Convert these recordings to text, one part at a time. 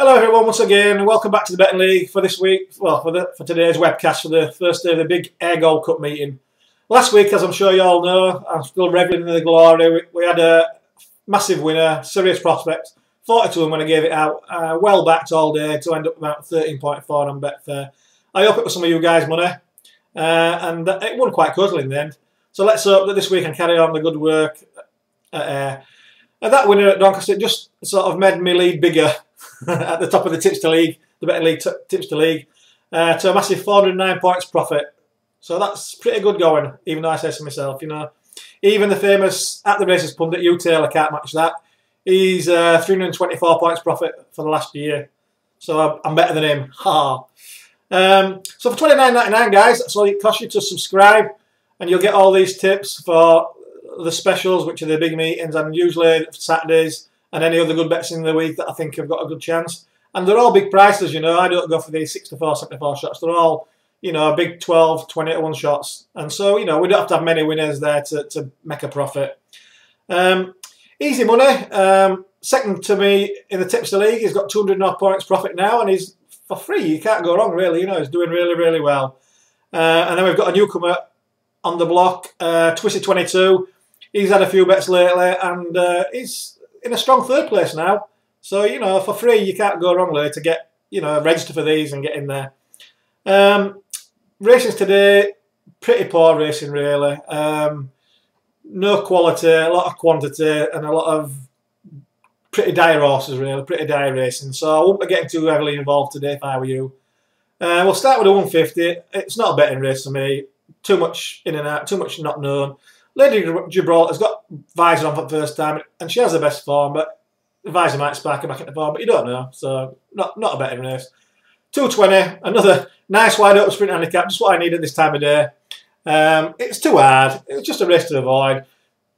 Hello everyone, once again, welcome back to the Betting League for this week, well for today's webcast for the first day of the big Ayr Gold Cup meeting. Last week, as I'm sure you all know, I'm still reveling in the glory, we had a massive winner, serious prospect, 40 to 1 when I gave it out, well backed all day to end up about 13.4 on Betfair. I hope it was some of you guys' money, and it won quite closely in the end. So let's hope that this week I can carry on the good work at Ayr. And that winner at Doncaster just sort of made me lead bigger at the top of the Tipster League, the Betting League Tipster League, to a massive 409 points profit. So that's pretty good going, even though I say so myself, you know. Even the famous At the Races pundit, Hugh Taylor, can't match that. He's 324 points profit for the last year. So I'm better than him. Ha! So for $29.99, guys, that's all it costs you to subscribe. And you'll get all these tips for the specials, which are the big meetings, and usually Saturdays and any other good bets in the week that I think have got a good chance. And they're all big prices, you know. I don't go for these 64, 74 shots. They're all, you know, big 12, 20 to 1 shots. And so, you know, we don't have to have many winners there to make a profit. Easy money. Second to me in the Tipster League. He's got 200 points profit now, and he's for free. You can't go wrong, really. You know, he's doing really, really well. And then we've got a newcomer on the block, Twisted22. He's had a few bets lately, and he's in a strong third place now. So, you know, for free, you can't go wrong there to get, you know, register for these and get in there. Racing today, pretty poor racing, really. No quality, a lot of quantity, and a lot of pretty dire horses, really, pretty dire racing. So I won't be getting too heavily involved today if I were you. We'll start with a 150. It's not a betting race for me. Too much in and out, too much not known. Lady Gibraltar's got Visor on for the first time, and she has the best form, but Visor might spark her back into form, but you don't know. So, not a betting race. 220, another nice wide open sprint handicap, just what I need at this time of day. It's too hard. It's just a race to avoid.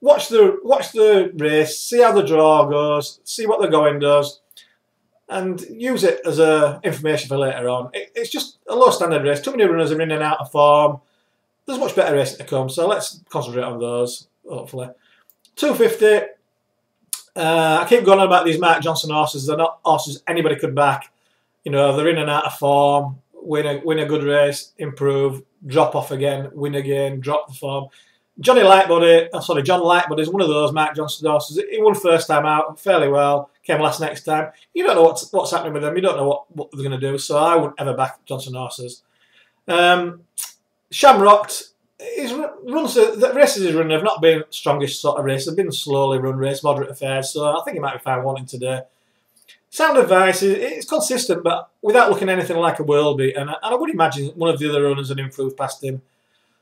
Watch the race, see how the draw goes, see what the going does, and use it as information for later on. It's just a low standard race. Too many runners are in and out of form. There's much better racing to come, so let's concentrate on those, hopefully. 250. I keep going on about these Mark Johnson horses. They're not horses anybody could back. You know, they're in and out of form, win a good race, improve, drop off again, win again, drop the form. John Lightbody is one of those Mark Johnson horses. He won first time out fairly well, came last next time. You don't know what's happening with them. You don't know what they're going to do, so I wouldn't ever back Johnson horses. Shamrocked, the races he's running have not been strongest sort of races. They've been slowly run race, moderate affairs, so I think he might be fine wanting today. Sound Advice, it's consistent, but without looking anything like a world beat, and I would imagine one of the other runners would improve past him.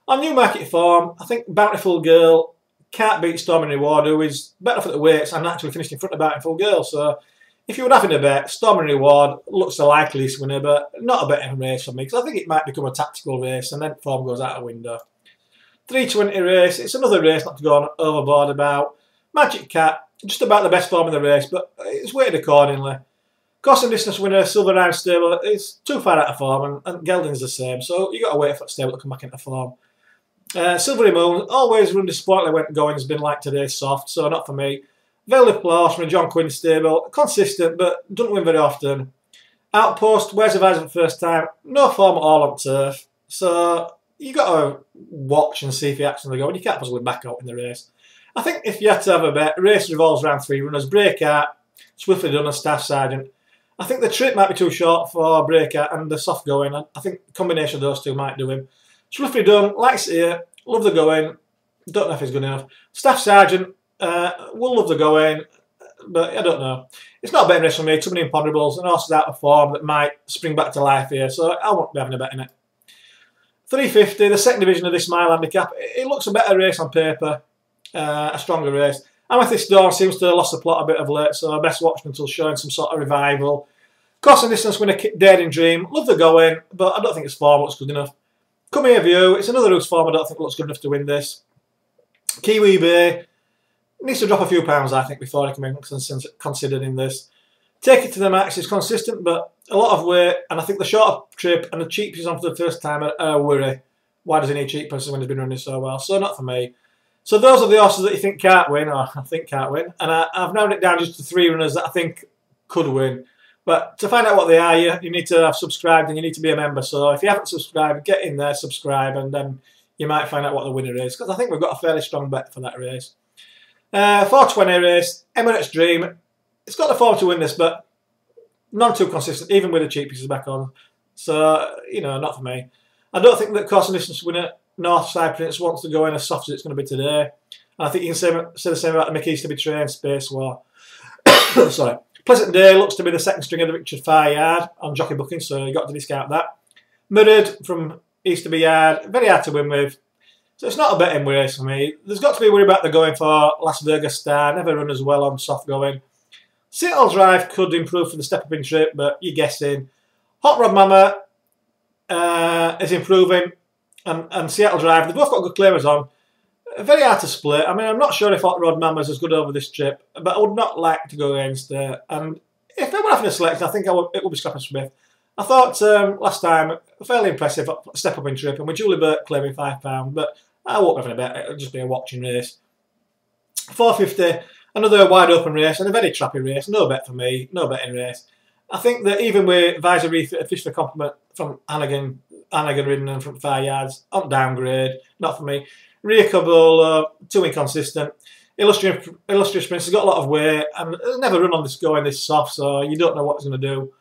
On Newmarket form, I think Bountiful Girl can't beat Storm and Reward, who is better for the weights and actually finished in front of Bountiful Girl, so if you were having a bet, Storm and Reward looks the likeliest winner, but not a betting race for me, because I think it might become a tactical race, and then form goes out the window. 320 race, it's another race not to go on overboard about. Magic Cat, just about the best form in the race, but it's weighted accordingly. Course and distance winner, Silver Round Stable, is too far out of form, and Gelding's the same, so you've got to wait for that stable to come back into form. Silvery Moon, always run disappointingly when going has been like today, soft, so not for me. Vale of Plage from a John Quinn stable, consistent but doesn't win very often. Outpost, wears a visor for the first time, no form at all on turf, so you got to watch and see if he actually goes. You can't possibly back out in the race. I think if you had to have a bet, the race revolves around 3 runners: Breakout, Swiftly Done, and Staff Sergeant. I think the trip might be too short for Breakout and the soft going. I think the combination of those two might do him. Swiftly Done, likes it here, love the going, don't know if he's good enough. Staff Sergeant, will love the going, but I don't know. It's not a betting race for me. Too many imponderables and horses out of form that might spring back to life here, so I won't be having a bet in it. 350, the second division of this mile handicap. It looks a better race on paper, a stronger race. Amethyst Dawn seems to have lost the plot a bit of late, so I best watch until showing some sort of revival. Course and distance winner, Daring Dream. Love the going, but I don't think its form looks good enough. Come Here View, it's another whose form I don't think looks good enough to win this. Kiwi Bay needs to drop a few pounds, I think, before he can be considered in this. Take It to the Max is consistent, but a lot of weight, and I think the shorter trip and the cheap he's on for the first time are a worry. Why does he need cheap prices when he's been running so well? So not for me. So those are the horses that you think can't win, or I think can't win, and I've narrowed it down just to 3 runners that I think could win. But to find out what they are, you need to have subscribed and you need to be a member. So if you haven't subscribed, get in there, subscribe, and then you might find out what the winner is. Because I think we've got a fairly strong bet for that race. 420 race, Emirates Dream. It's got the form to win this, but none too consistent, even with the cheap pieces back on. So, not for me. I don't think that course and distance winner North Cyprus wants to go in as soft as it's going to be today. And I think you can say the same about the Mickey Easterby Train Space War. Sorry. Pleasant Day looks to be the second string of the Richard Fire Yard on jockey booking, so you've got to discount that. Mirrored from Easterby Yard, very hard to win with. So it's not a betting race for me. There's got to be worried about the going for Las Vegas Star, never run as well on soft going. Seattle Drive could improve for the step-up in trip, but you're guessing. Hot Rod Mama is improving, and Seattle Drive, they've both got good claimers on. Very hard to split. I mean, I'm not sure if Hot Rod Mama's as good over this trip, but I would not like to go against her. And if they were having a selection, I think it would be Scrapper Smith. I thought last time, fairly impressive step-up in trip, and with Julie Burke claiming £5, but I won't be having a bet. It'll just be a watching race. 450, another wide open race and a very trappy race. No bet for me. No betting race. I think that even with Visor Refit, Fish for Compliment from Hannigan ridden and from 5 yards, on downgrade. Not for me. Ria Cabral, too inconsistent. Illustrious Prince has got a lot of weight and has never run on this going this soft, so you don't know what he's going to do.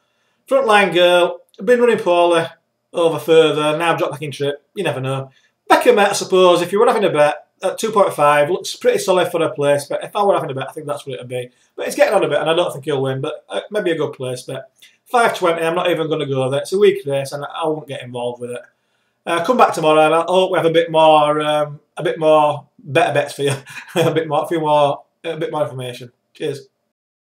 Frontline Girl, been running poorly over further, now dropped back in trip. You never know. Beckham, I suppose, if you were having a bet at 2.5, looks pretty solid for a place bet. If I were having a bet, I think that's what it would be. But he's getting on a bit, and I don't think he'll win, but maybe a good place bet. 520, I'm not even going to go there. It's a weak race, and I won't get involved with it. Come back tomorrow, and I hope we have a bit more better bets for you, a bit more information. Cheers.